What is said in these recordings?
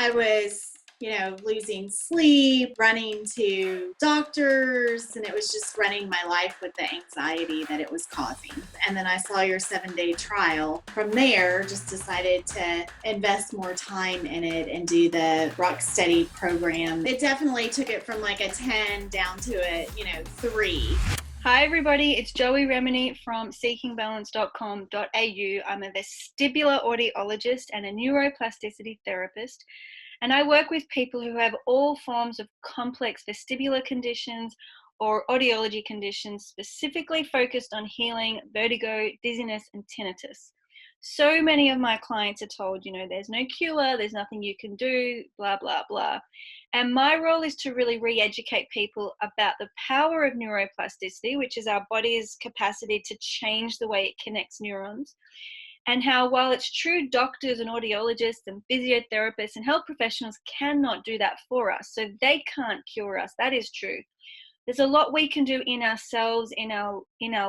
I was, losing sleep, running to doctors, and it was just running my life with the anxiety that it was causing. And then I saw your 7-day trial. From there, just decided to invest more time in it and do the Rock Steady program. It definitely took it from like a 10 down to a, 3. Hi everybody, it's Joey Remenyi from seekingbalance.com.au. I'm a vestibular audiologist and a neuroplasticity therapist, and I work with people who have all forms of complex vestibular conditions or audiology conditions, specifically focused on healing vertigo, dizziness, and tinnitus. So many of my clients are told, there's no cure, there's nothing you can do, blah, blah, blah. And my role is to really re-educate people about the power of neuroplasticity, which is our body's capacity to change the way it connects neurons. And how, while it's true doctors and audiologists and physiotherapists and health professionals cannot do that for us, so they can't cure us, that is true. There's a lot we can do in ourselves, in our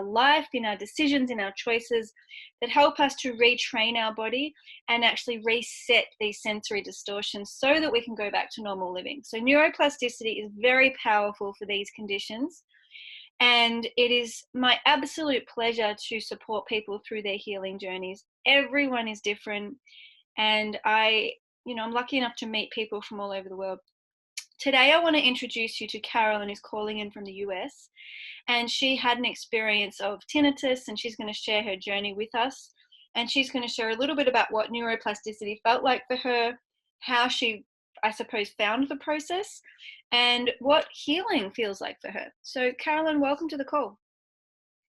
life, in our decisions, in our choices that help us to retrain our body and actually reset these sensory distortions so that we can go back to normal living. So neuroplasticity is very powerful for these conditions. And it is my absolute pleasure to support people through their healing journeys. Everyone is different. And I'm lucky enough to meet people from all over the world. Today, I want to introduce you to Carolyn, who's calling in from the US, and she had an experience of tinnitus, and she's going to share her journey with us, and she's going to share a little bit about what neuroplasticity felt like for her, how she, I suppose, found the process, and what healing feels like for her. So, Carolyn, welcome to the call.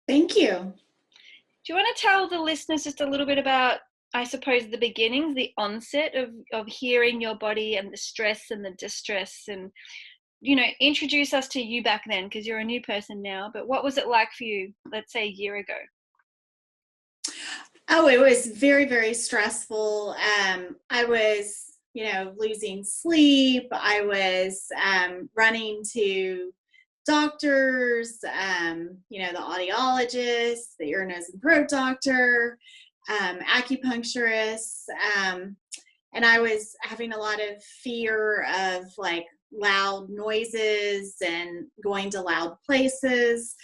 Thank you. Do you want to tell the listeners just a little bit about, I suppose, the beginnings, the onset of hearing your body and the stress and the distress, and, introduce us to you back then, because you're a new person now, but what was it like for you, let's say, a year ago? Oh, it was very, very stressful. I was, losing sleep. I was running to doctors, the audiologist, the ear, nose, and throat doctor, acupuncturist, and I was having a lot of fear of like loud noises and going to loud places.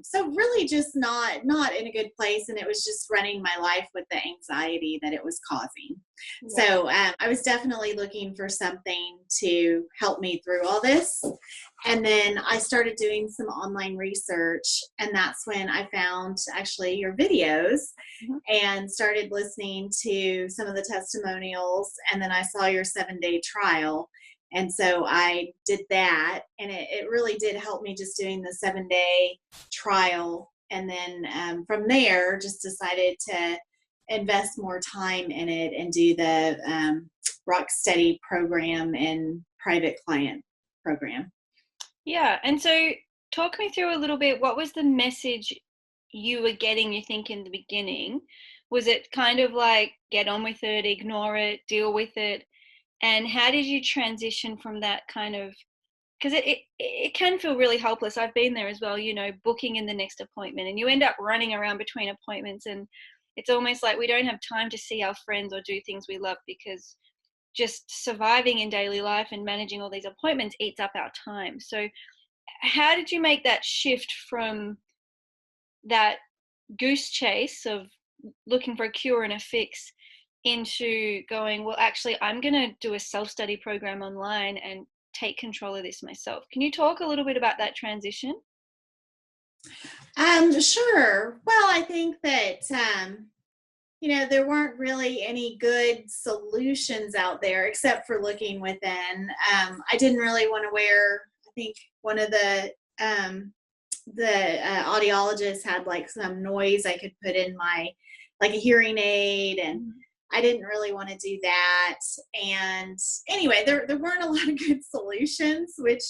So really just not in a good place, and it was just running my life with the anxiety that it was causing. Yeah. So I was definitely looking for something to help me through all this. And then I started doing some online research, and that's when I found actually your videos and started listening to some of the testimonials, and then I saw your 7-day trial. And so I did that, and it really did help me just doing the 7-day trial. And then from there, just decided to invest more time in it and do the Rock Steady program and private client program. Yeah. And so talk me through a little bit, what was the message you were getting, you think, in the beginning? Was it kind of like, get on with it, ignore it, deal with it? And how did you transition from that kind of, because it can feel really helpless. I've been there as well, booking in the next appointment, and you end up running around between appointments, and it's almost like we don't have time to see our friends or do things we love, because just surviving in daily life and managing all these appointments eats up our time. So how did you make that shift from that goose chase of looking for a cure and a fix into going, well, actually, I'm going to do a self-study program online and take control of this myself? Can you talk a little bit about that transition? Sure. Well, I think that, there weren't really any good solutions out there except for looking within. I didn't really want to wear, I think one of the audiologists had like some noise I could put in my, like a hearing aid, and I didn't really want to do that. And anyway, there weren't a lot of good solutions, which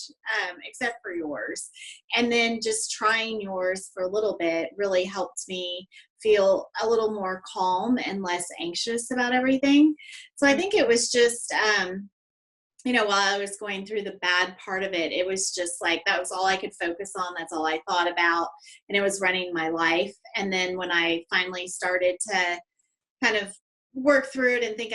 except for yours. And then just trying yours for a little bit really helped me feel a little more calm and less anxious about everything. So I think it was just, while I was going through the bad part of it, it was just like, that was all I could focus on. That's all I thought about. And it was running my life. And then when I finally started to kind of work through it and think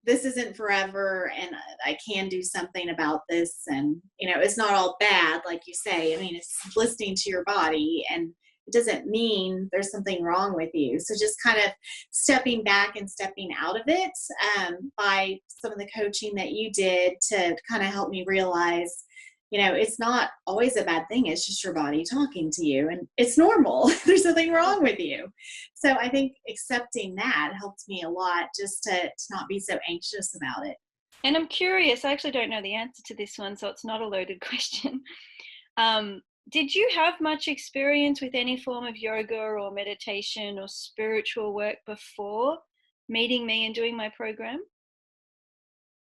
this isn't forever and I can do something about this. And, it's not all bad, like you say. I mean, it's listening to your body, and it doesn't mean there's something wrong with you. So just kind of stepping back and stepping out of it, by some of the coaching that you did to kind of help me realize, it's not always a bad thing. It's just your body talking to you, and it's normal. There's nothing wrong with you. So I think accepting that helped me a lot, just to not be so anxious about it. And I'm curious, I actually don't know the answer to this one, so it's not a loaded question. Did you have much experience with any form of yoga or meditation or spiritual work before meeting me and doing my program?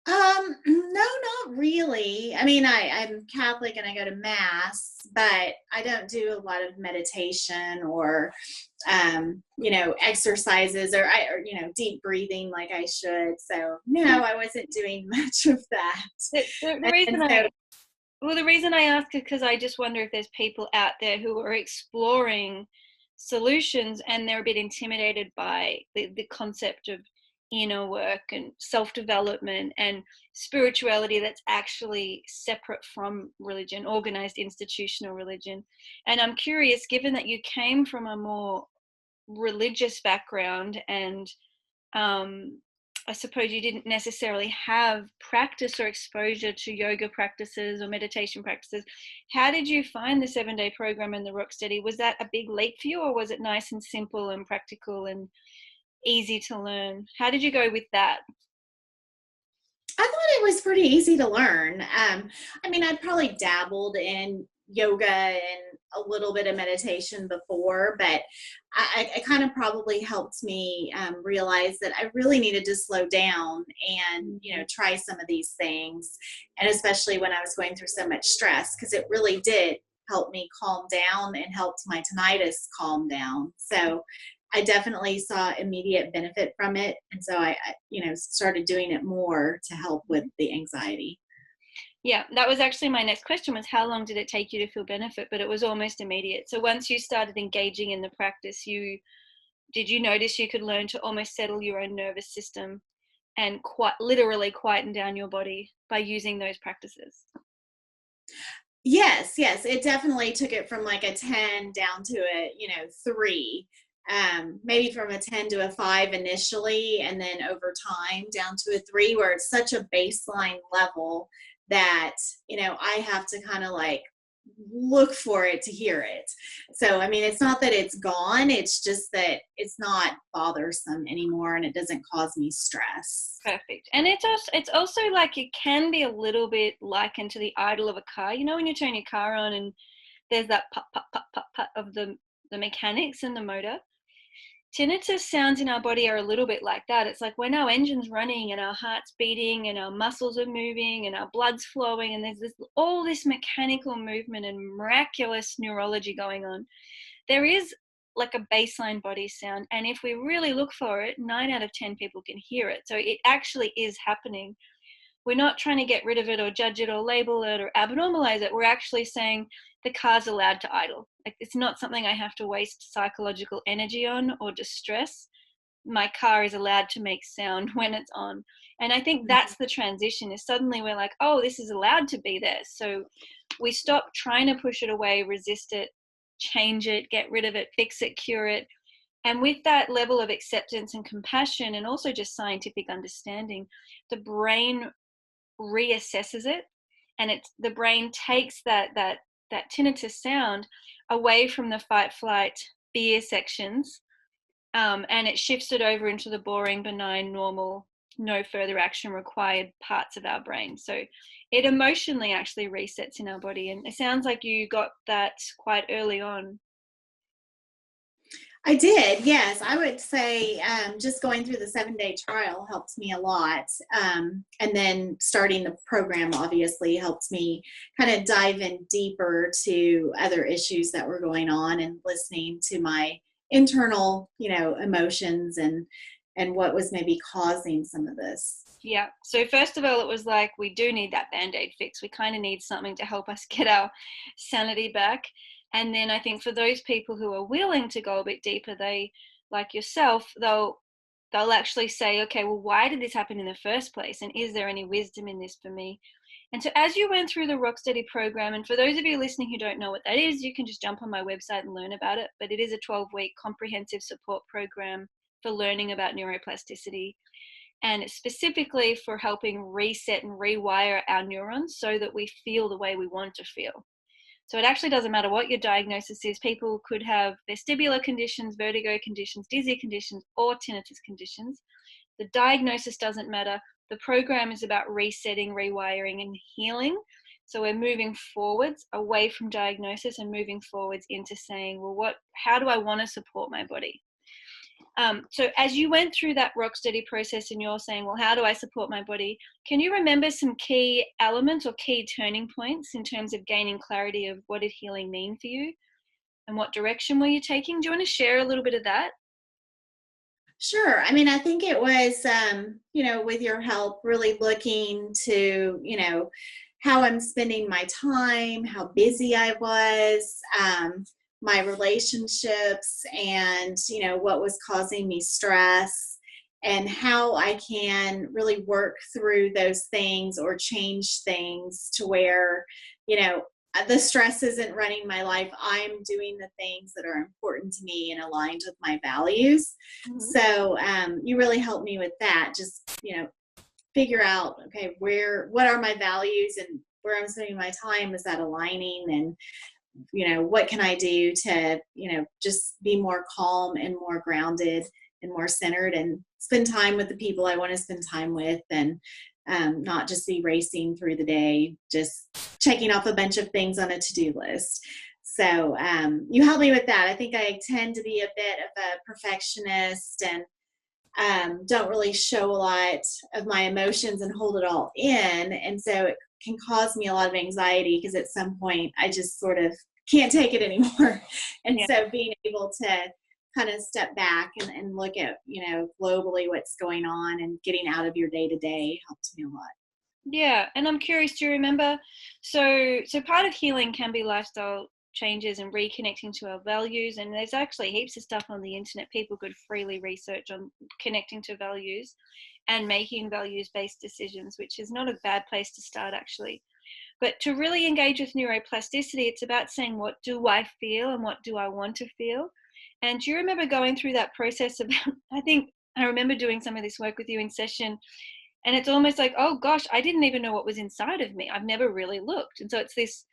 No, not really. I mean, I'm Catholic and I go to mass, but I don't do a lot of meditation or, exercises or deep breathing like I should. So no, I wasn't doing much of that. The reason I ask is because I just wonder if there's people out there who are exploring solutions and they're a bit intimidated by the concept of inner work and self-development and spirituality that's actually separate from religion, organized institutional religion. And I'm curious, given that you came from a more religious background and I suppose you didn't necessarily have practice or exposure to yoga practices or meditation practices, how did you find the 7-day program and the Rocksteady? Was that a big leap for you, or was it nice and simple and practical and easy to learn? How did you go with that? I thought it was pretty easy to learn. I mean, I'd probably dabbled in yoga and a little bit of meditation before, but I kind of probably helped me realize that I really needed to slow down and, try some of these things. And especially when I was going through so much stress, because it really did help me calm down and helped my tinnitus calm down. So I definitely saw immediate benefit from it. And so I started doing it more to help with the anxiety. Yeah, that was actually my next question, was how long did it take you to feel benefit? But it was almost immediate. So once you started engaging in the practice, did you notice you could learn to almost settle your own nervous system and quite literally quieten down your body by using those practices? Yes, it definitely took it from like a 10 down to a 3. Maybe from a 10 to a 5 initially, and then over time down to a 3, where it's such a baseline level that, I have to kind of like look for it to hear it. So, I mean, it's not that it's gone, it's just that it's not bothersome anymore and it doesn't cause me stress. Perfect. And it's also like it can be a little bit likened to the idle of a car. When you turn your car on and there's that pop, pop, pop, pop, pop of the mechanics and the motor. Tinnitus sounds in our body are a little bit like that. It's like when our engine's running and our heart's beating and our muscles are moving and our blood's flowing and there's all this mechanical movement and miraculous neurology going on. There is like a baseline body sound, and if we really look for it, 9 out of 10 people can hear it. So it actually is happening. We're not trying to get rid of it or judge it or label it or abnormalize it. We're actually saying the car's allowed to idle. Like, it's not something I have to waste psychological energy on or distress. My car is allowed to make sound when it's on. And I think that's the transition, is suddenly we're like, oh, this is allowed to be there. So we stop trying to push it away, resist it, change it, get rid of it, fix it, cure it. And with that level of acceptance and compassion, and also just scientific understanding, the brain reassesses it, and the brain takes that tinnitus sound away from the fight, flight, fear sections, and it shifts it over into the boring, benign, normal, no further action required parts of our brain. So it emotionally actually resets in our body. And it sounds like you got that quite early on. I did, yes. I would say just going through the 7-day trial helped me a lot. And then starting the program obviously helped me kind of dive in deeper to other issues that were going on and listening to my internal, emotions and what was maybe causing some of this. Yeah. So first of all, it was like, we do need that Band-Aid fix. We kind of need something to help us get our sanity back. And then I think for those people who are willing to go a bit deeper, they, like yourself, they'll they'll actually say, okay, well, why did this happen in the first place? And is there any wisdom in this for me? And so as you went through the Rocksteady program, and for those of you listening who don't know what that is, you can just jump on my website and learn about it. But it is a 12-week comprehensive support program for learning about neuroplasticity. And it's specifically for helping reset and rewire our neurons so that we feel the way we want to feel. So it actually doesn't matter what your diagnosis is. People could have vestibular conditions, vertigo conditions, dizzy conditions, or tinnitus conditions. The diagnosis doesn't matter. The program is about resetting, rewiring, and healing. So we're moving forwards away from diagnosis and moving forwards into saying, well, how do I want to support my body? So as you went through that Rocksteady process and you're saying, well, how do I support my body? Can you remember some key elements or key turning points in terms of gaining clarity of what did healing mean for you and what direction were you taking? Do you want to share a little bit of that? Sure. I mean, I think it was, with your help, really looking to, how I'm spending my time, how busy I was, my relationships, and, what was causing me stress, and how I can really work through those things or change things to where, the stress isn't running my life. I'm doing the things that are important to me and aligned with my values. Mm-hmm. So you really helped me with that. Just, figure out, okay, what are my values and where I'm spending my time? Is that aligning? And, what can I do to, just be more calm and more grounded and more centered and spend time with the people I want to spend time with, and not just be racing through the day, just checking off a bunch of things on a to-do list. So you helped me with that. I think I tend to be a bit of a perfectionist and don't really show a lot of my emotions and hold it all in. And so it can cause me a lot of anxiety because at some point I just sort of can't take it anymore. And so being able to kind of step back and look at, globally what's going on and getting out of your day-to-day helps me a lot. Yeah. And I'm curious, do you remember, so part of healing can be lifestyle changes and reconnecting to our values. And there's actually heaps of stuff on the internet. People could freely research on connecting to values and making values-based decisions, which is not a bad place to start actually. But to really engage with neuroplasticity, it's about saying, what do I feel and what do I want to feel? And do you remember going through that process about, I remember doing some of this work with you in session, and it's almost like, oh gosh, I didn't even know what was inside of me. I've never really looked. And so it's this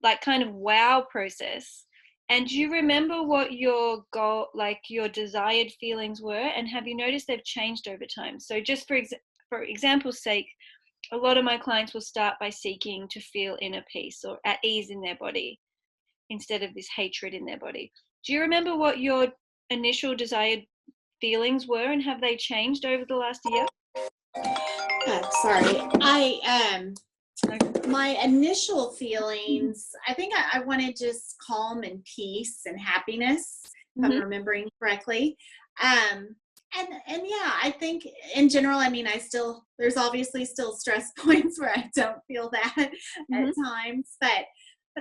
like kind of wow process. And do you remember what your goal, like your desired feelings were? And have you noticed they've changed over time? So just for example's sake, a lot of my clients will start by seeking to feel inner peace or at ease in their body instead of this hatred in their body. Do you remember what your initial desired feelings were, and have they changed over the last year? Sorry. My initial feelings, I think I wanted just calm and peace and happiness, if I'm remembering correctly. And yeah, I think in general, I mean, there's obviously still stress points where I don't feel that at times, but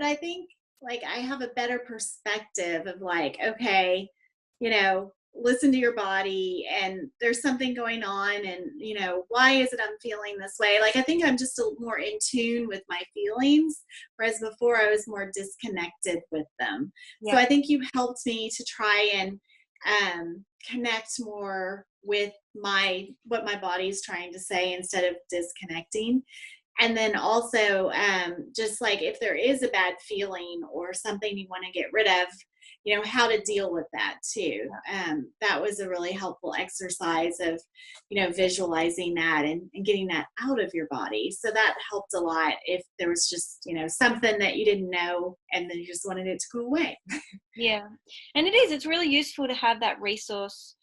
I think like I have a better perspective of like, okay, listen to your body, and there's something going on, and why is it I'm feeling this way? Like I think I'm just more in tune with my feelings, whereas before I was more disconnected with them. So I think you helped me to try and connect more with what my body's trying to say instead of disconnecting. And then also just like if there is a bad feeling or something you want to get rid of, how to deal with that too. That was a really helpful exercise of, visualizing that and getting that out of your body. So that helped a lot if there was just, something that you didn't know and then you just wanted it to go away. Yeah. And it's really useful to have that resource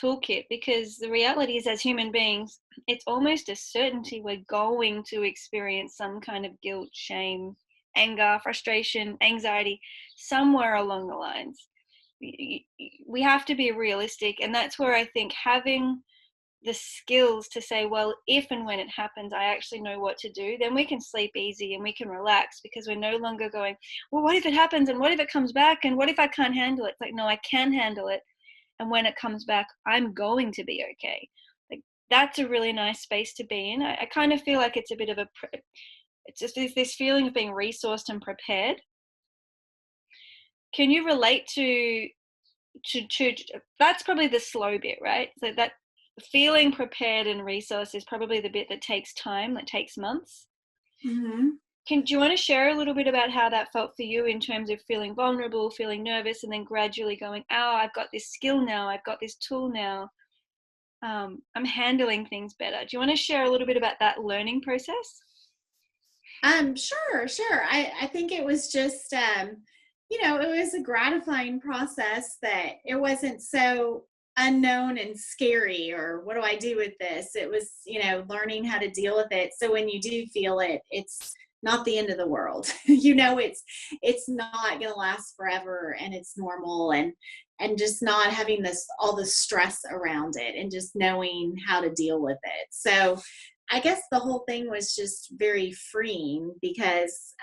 toolkit, because the reality is as human beings, it's almost a certainty we're going to experience some kind of guilt, shame, anger, frustration, anxiety, somewhere along the lines. We have to be realistic. And that's where I think having the skills to say, well, if and when it happens, I actually know what to do, then we can sleep easy and we can relax, because we're no longer going, well, what if it happens? And what if it comes back? And what if I can't handle it? It's like, no, I can handle it. and when it comes back, I'm going to be okay. Like, that's a really nice space to be in. I kind of feel like it's a bit of it's just this feeling of being resourced and prepared. Can you relate to that's probably the slow bit, right? So that feeling prepared and resourced is probably the bit that takes time, that takes months. Mm-hmm. Do you want to share a little bit about how that felt for you in terms of feeling vulnerable, feeling nervous, and then gradually going, oh, I've got this skill now, I've got this tool now, I'm handling things better. Do you want to share a little bit about that learning process? Sure. I think it was just, it was a gratifying process that it wasn't so unknown and scary, or what do I do with this? It was, learning how to deal with it. So when you do feel it, it's not the end of the world. It's not going to last forever, and it's normal, and just not having all the stress around it, and just knowing how to deal with it. So I guess the whole thing was just very freeing, because,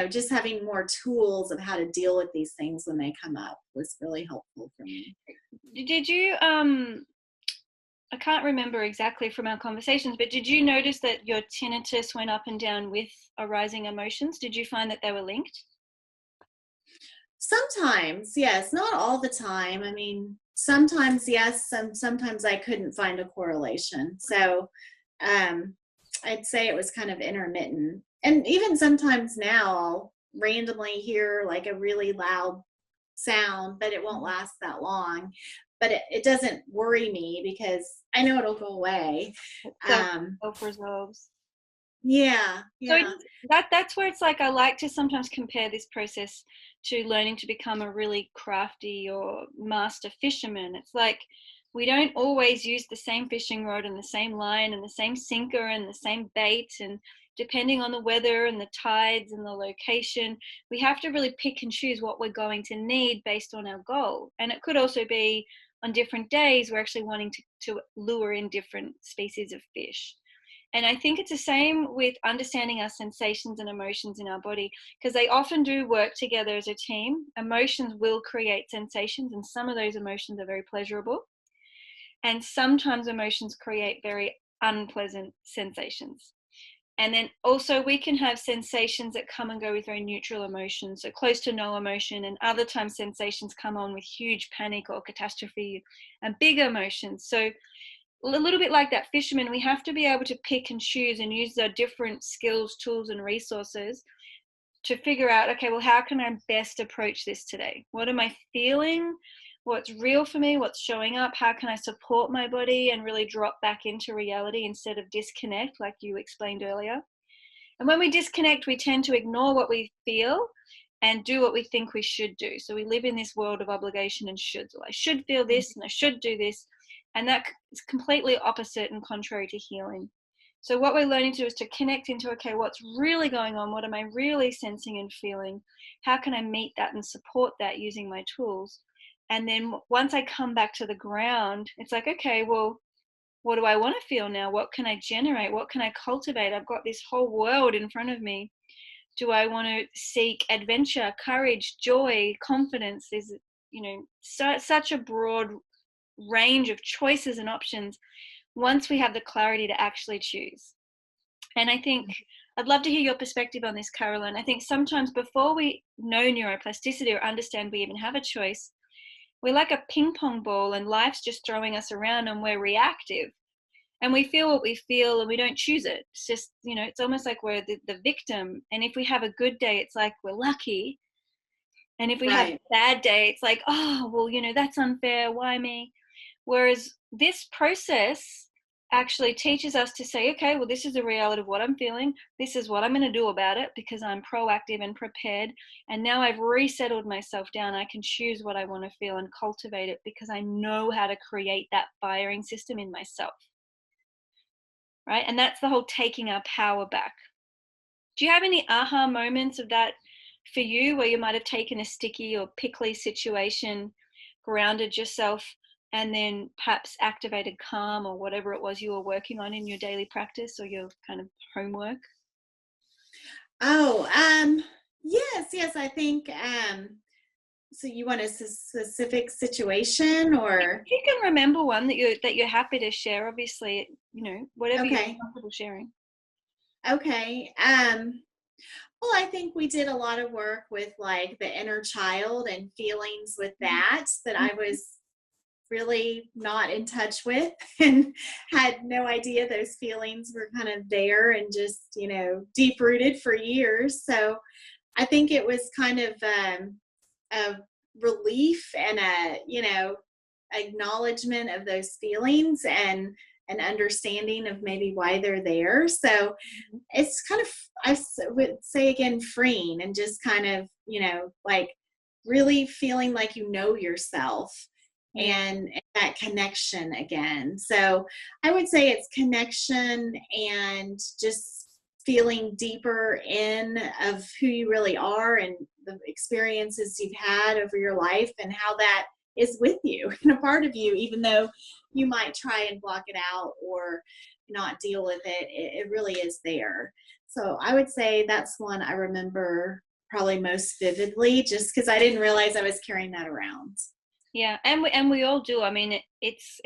just having more tools of how to deal with these things when they come up was really helpful for me. Did you, I can't remember exactly from our conversations, but did you notice that your tinnitus went up and down with arising emotions? Did you find that they were linked? Sometimes, yes, not all the time. I mean, sometimes yes, sometimes I couldn't find a correlation. So I'd say it was kind of intermittent. And even sometimes now I'll randomly hear like a really loud sound, but it won't last that long. But it doesn't worry me, because I know it'll go away. So self-resolves. Yeah, So yeah. that's where it's like, I like to sometimes compare this process to learning to become a really crafty or master fisherman. It's like, we don't always use the same fishing rod and the same line and the same sinker and the same bait, and depending on the weather and the tides and the location, we have to really pick and choose what we're going to need based on our goal. And it could also be on different days we're actually wanting to lure in different species of fish. And I think it's the same with understanding our sensations and emotions in our body, because they often do work together as a team. Emotions will create sensations, and some of those emotions are very pleasurable. And sometimes emotions create very unpleasant sensations. And then also we can have sensations that come and go with very neutral emotions, so close to no emotion, and other times sensations come on with huge panic or catastrophe and big emotions. So a little bit like that fisherman, we have to be able to pick and choose and use our different skills, tools, and resources to figure out, okay, well, how can I best approach this today? What am I feeling? What's real for me? What's showing up? How can I support my body and really drop back into reality instead of disconnect, like you explained earlier? And when we disconnect, we tend to ignore what we feel and do what we think we should do. So we live in this world of obligation and shoulds. Well, I should feel this and I should do this. And that is completely opposite and contrary to healing. So what we're learning to do is to connect into, okay, what's really going on? What am I really sensing and feeling? How can I meet that and support that using my tools? And then once I come back to the ground, it's like, okay, well, what do I want to feel now? What can I generate? What can I cultivate? I've got this whole world in front of me. Do I want to seek adventure, courage, joy, confidence? There's, such a broad range of choices and options once we have the clarity to actually choose. And I think I'd love to hear your perspective on this, Carolyn. I think sometimes before we know neuroplasticity or understand we even have a choice, we're like a ping pong ball and life's just throwing us around and we're reactive. And we feel what we feel and we don't choose it. It's just, it's almost like we're the victim. And if we have a good day, it's like we're lucky. And if we have a bad day, it's like, oh, well, that's unfair. Why me? Whereas this process actually teaches us to say, okay, well, this is the reality of what I'm feeling. This is what I'm going to do about it because I'm proactive and prepared. And now I've resettled myself down. I can choose what I want to feel and cultivate it because I know how to create that firing system in myself. Right? And that's the whole taking our power back. Do you have any aha moments of that for you, where you might have taken a sticky or pickly situation, grounded yourself, and then perhaps activated calm or whatever it was you were working on in your daily practice or your kind of homework? Oh, yes. I think So you want a specific situation, or? You can remember one that you're happy to share. Obviously, whatever you're Okay. comfortable sharing. Okay. Well, I think we did a lot of work with like the inner child and feelings with that I was really not in touch with, and had no idea those feelings were kind of there and just, deep rooted for years. So I think it was kind of a relief and acknowledgement of those feelings, and an understanding of maybe why they're there. So it's kind of, would say again, freeing, and just kind of, like really feeling like yourself, Yeah. and that connection again. So I would say it's connection, and just feeling deeper in of who you really are, and the experiences you've had over your life, and how that is with you and a part of you, even though you might try and block it out or not deal with it, it really is there. So I would say that's one I remember probably most vividly, just because I didn't realize I was carrying that around. Yeah, and we all do. I mean, it's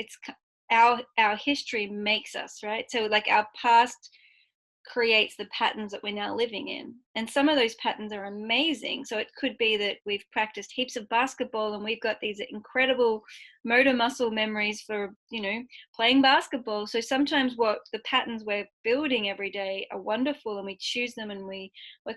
our history makes us, right? So like our past creates the patterns that we're now living in, and some of those patterns are amazing. So it could be that we've practiced heaps of basketball and we've got these incredible motor muscle memories for playing basketball. So sometimes what the patterns we're building every day are wonderful, and we choose them, and we're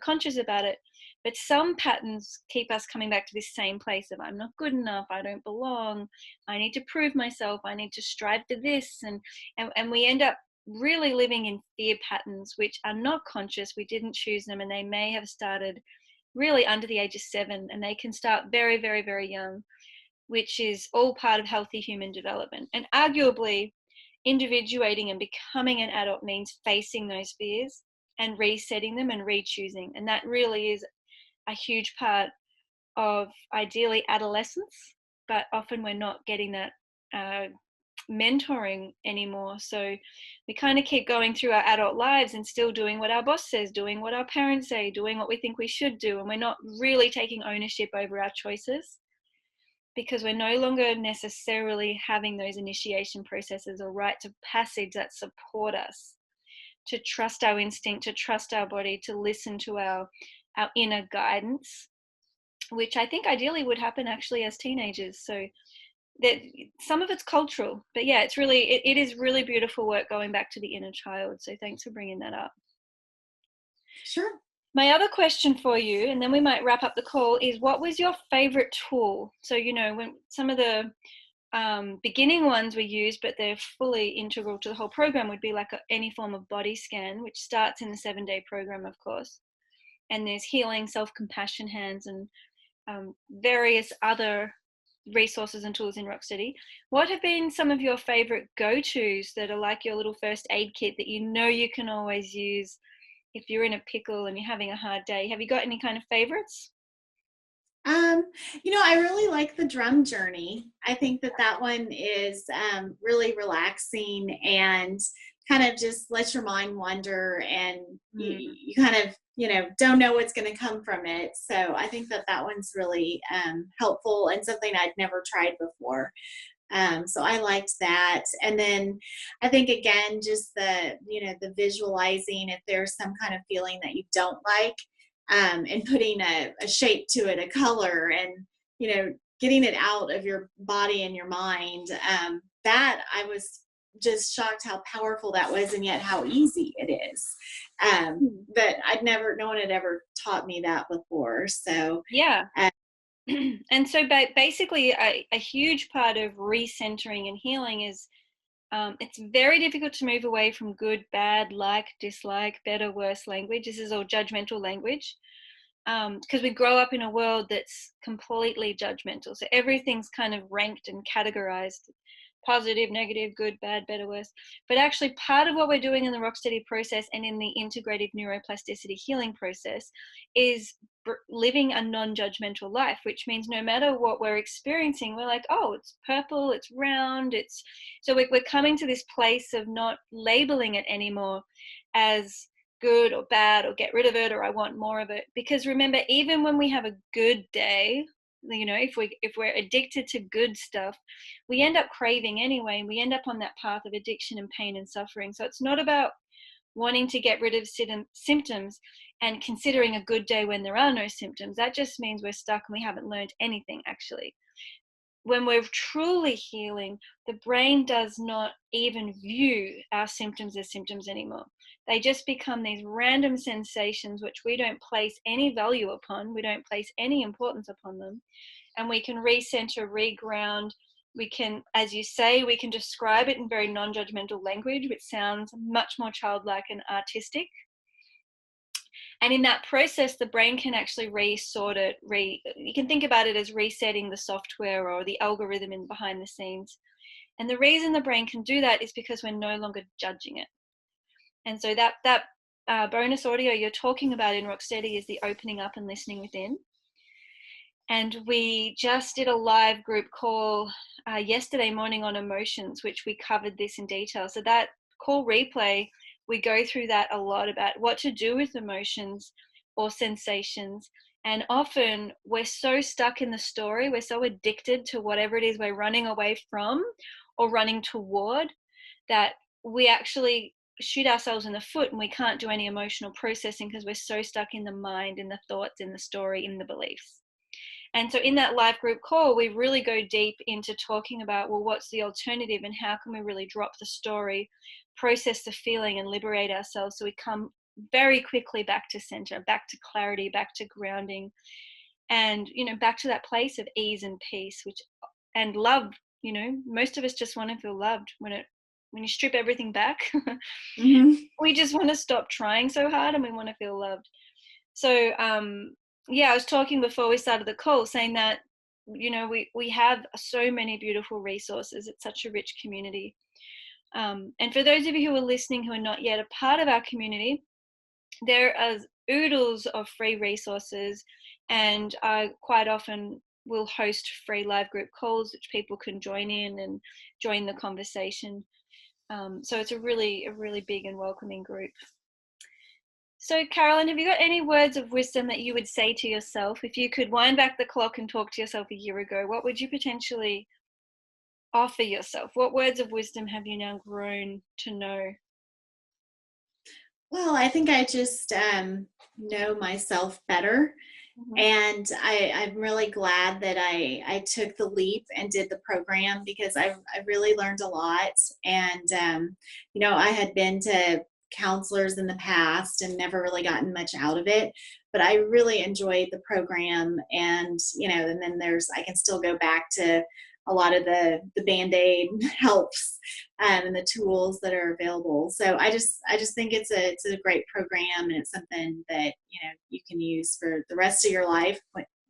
conscious about it. But some patterns keep us coming back to this same place of, I'm not good enough, I don't belong, I need to prove myself, I need to strive to this, and we end up really living in fear patterns which are not conscious. We didn't choose them, and they may have started really under the age of 7, and they can start very, very, very young, which is all part of healthy human development. And arguably, individuating and becoming an adult means facing those fears and resetting them and re-choosing, and that really is a huge part of ideally adolescence, but often we're not getting that mentoring anymore. So we kind of keep going through our adult lives and still doing what our boss says, doing what our parents say, doing what we think we should do, and we're not really taking ownership over our choices, because we're no longer necessarily having those initiation processes or rites of passage that support us to trust our instinct, to trust our body, to listen to our inner guidance, which I think ideally would happen actually as teenagers. So that some of it's cultural, but yeah, it is really beautiful work going back to the inner child. So thanks for bringing that up. Sure. My other question for you, and then we might wrap up the call, is what was your favorite tool? So, when some of the beginning ones we use, but they're fully integral to the whole program, would be like any form of body scan, which starts in the 7-day program, of course. And there's healing, self-compassion hands, and various other resources and tools in Rocksteady. What have been some of your favorite go-tos that are like your little first aid kit that you can always use if you're in a pickle and you're having a hard day? Have you got any kind of favorites? I really like the drum journey. I think that one is really relaxing, and kind of just let your mind wander, and you kind of, don't know what's going to come from it. So I think that one's really helpful, and something I'd never tried before. So I liked that. And then I think, again, just the visualizing, if there's some kind of feeling that you don't like, and putting a shape to it, a color, and, getting it out of your body and your mind. That I was just shocked how powerful that was, and yet how easy it is. But no one had ever taught me that before. So yeah. And so basically a huge part of recentering and healing is it's very difficult to move away from good, bad, like, dislike, better, worse language. This is all judgmental language, because we grow up in a world that's completely judgmental. So everything's kind of ranked and categorized: positive, negative, good, bad, better, worse. But actually, part of what we're doing in the Rocksteady process and in the integrative neuroplasticity healing process is living a non-judgmental life, which means no matter what we're experiencing, we're like, oh, it's purple, it's round, so we're coming to this place of not labeling it anymore as good or bad, or get rid of it, or I want more of it. Because remember, even when we have a good day, if we're addicted to good stuff, we end up craving anyway, and we end up on that path of addiction and pain and suffering. So it's not about wanting to get rid of symptoms and considering a good day when there are no symptoms. That just means we're stuck and we haven't learned anything, actually. When we're truly healing, the brain does not even view our symptoms as symptoms anymore. They just become these random sensations which we don't place any value upon, we don't place any importance upon them, and we can recenter, reground. We can, as you say, we can describe it in very non-judgmental language, which sounds much more childlike and artistic. And in that process, the brain can actually resort it. You can think about it as resetting the software or the algorithm in behind the scenes. And the reason the brain can do that is because we're no longer judging it. And so that bonus audio you're talking about in Rocksteady is the opening up and listening within. And we just did a live group call yesterday morning on emotions, which we covered this in detail. So that call replay, we go through that a lot about what to do with emotions or sensations. And often we're so stuck in the story, we're so addicted to whatever it is we're running away from or running toward, that we actually shoot ourselves in the foot and we can't do any emotional processing because we're so stuck in the mind, in the thoughts, in the story, in the beliefs. And so in that live group call, we really go deep into talking about, well, what's the alternative and how can we really drop the story, process the feeling and liberate ourselves so we come very quickly back to center, back to clarity, back to grounding, and, back to that place of ease and peace, and love. Most of us just want to feel loved. When you strip everything back, Mm-hmm. we just want to stop trying so hard and we want to feel loved. So, I was talking before we started the call saying that, we have so many beautiful resources. It's such a rich community. And for those of you who are listening who are not yet a part of our community, there are oodles of free resources, and I quite often will host free live group calls which people can join in and join the conversation. So it's a really big and welcoming group. So, Carolyn, have you got any words of wisdom that you would say to yourself? If you could wind back the clock and talk to yourself a year ago, what would you potentially offer yourself? What words of wisdom have you now grown to know? Well, I think I just know myself better. Mm-hmm. And I'm really glad that I took the leap and did the program, because I really learned a lot. And, I had been to counselors in the past and never really gotten much out of it, but I really enjoyed the program. And, and then I can still go back to a lot of the Band-Aid helps and the tools that are available. So I just think it's a great program, and it's something that, you can use for the rest of your life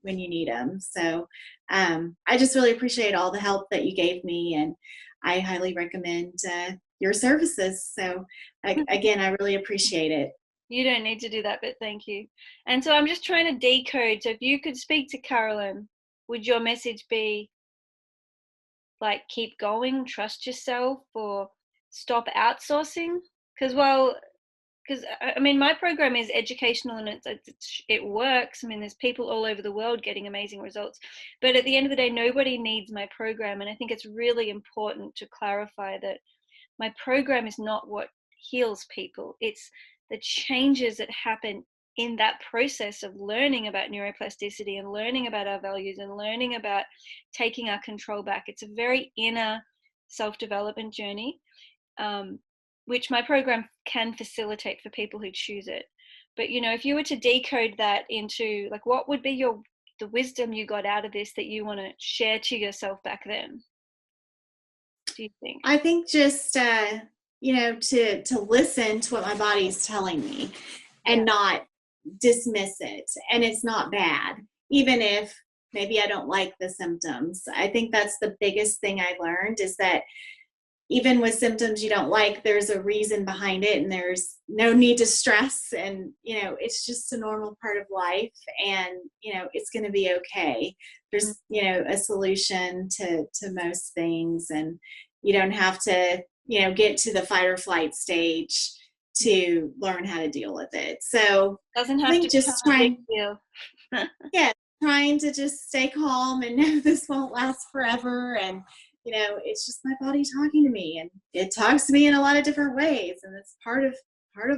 when you need them. So I just really appreciate all the help that you gave me, and I highly recommend your services. So again, I really appreciate it. You don't need to do that, but thank you. And so I'm just trying to decode. So if you could speak to Carolyn, would your message be like, keep going, trust yourself, or stop outsourcing? Because my program is educational and it works. I mean, there's people all over the world getting amazing results, but at the end of the day, nobody needs my program. And I think it's really important to clarify that my program is not what heals people. It's the changes that happen in that process of learning about neuroplasticity and learning about our values and learning about taking our control back. It's a very inner self-development journey, which my program can facilitate for people who choose it. But, if you were to decode that into, like, what would be the wisdom you got out of this that you want to share to yourself back then? Do you think? I think just, to listen to what my body's telling me and not dismiss it. And it's not bad, even if maybe I don't like the symptoms. I think that's the biggest thing I learned, is that even with symptoms you don't like, there's a reason behind it, and there's no need to stress. And, it's just a normal part of life, and, it's going to be okay. There's, a solution to most things, and you don't have to, get to the fight or flight stage to learn how to deal with it. So doesn't have I think to just become a big trying, deal. yeah, trying to just stay calm and know this won't last forever. And, it's just my body talking to me, and it talks to me in a lot of different ways. And it's part of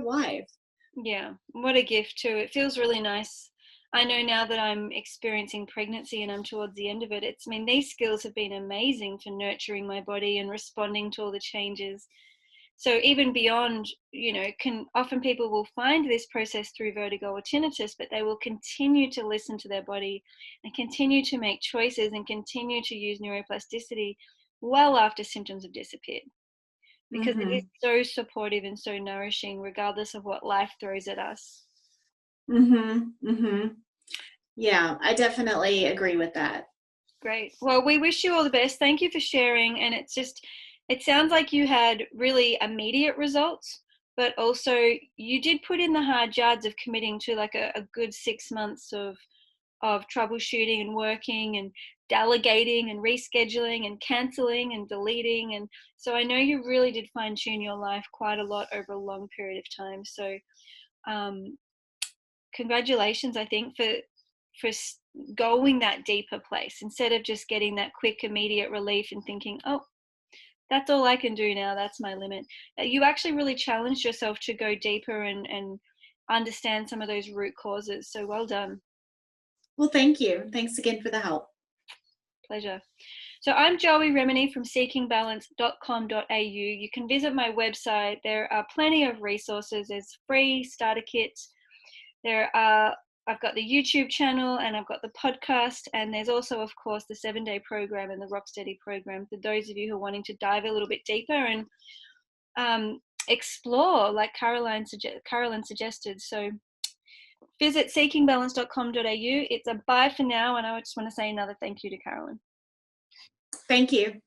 life. Yeah, what a gift too. It feels really nice. I know now that I'm experiencing pregnancy and I'm towards the end of it. I mean, these skills have been amazing for nurturing my body and responding to all the changes. So even beyond, can often people will find this process through vertigo or tinnitus, but they will continue to listen to their body and continue to make choices and continue to use neuroplasticity well after symptoms have disappeared, because it is Mm-hmm. so supportive and so nourishing regardless of what life throws at us. Mm-hmm. Mm-hmm. Yeah, I definitely agree with that. Great. Well, we wish you all the best. Thank you for sharing. And it sounds like you had really immediate results, but also you did put in the hard yards of committing to like a good 6 months of troubleshooting and working and delegating and rescheduling and canceling and deleting. And so I know you really did fine tune your life quite a lot over a long period of time. So um, congratulations, I think, for going that deeper place instead of just getting that quick immediate relief and thinking, oh, that's all I can do now, that's my limit. You actually really challenged yourself to go deeper and understand some of those root causes. So well done. Well, thank you. Thanks again for the help. Pleasure. So I'm Joey Remenyi from seekingbalance.com.au. You can visit my website. There are plenty of resources. There's free starter kits. I've got the YouTube channel and I've got the podcast, and there's also, of course, the 7-day program and the Rocksteady program for those of you who are wanting to dive a little bit deeper and explore, like Carolyn suggested. So visit seekingbalance.com.au. It's a bye for now, and I just want to say another thank you to Carolyn. Thank you.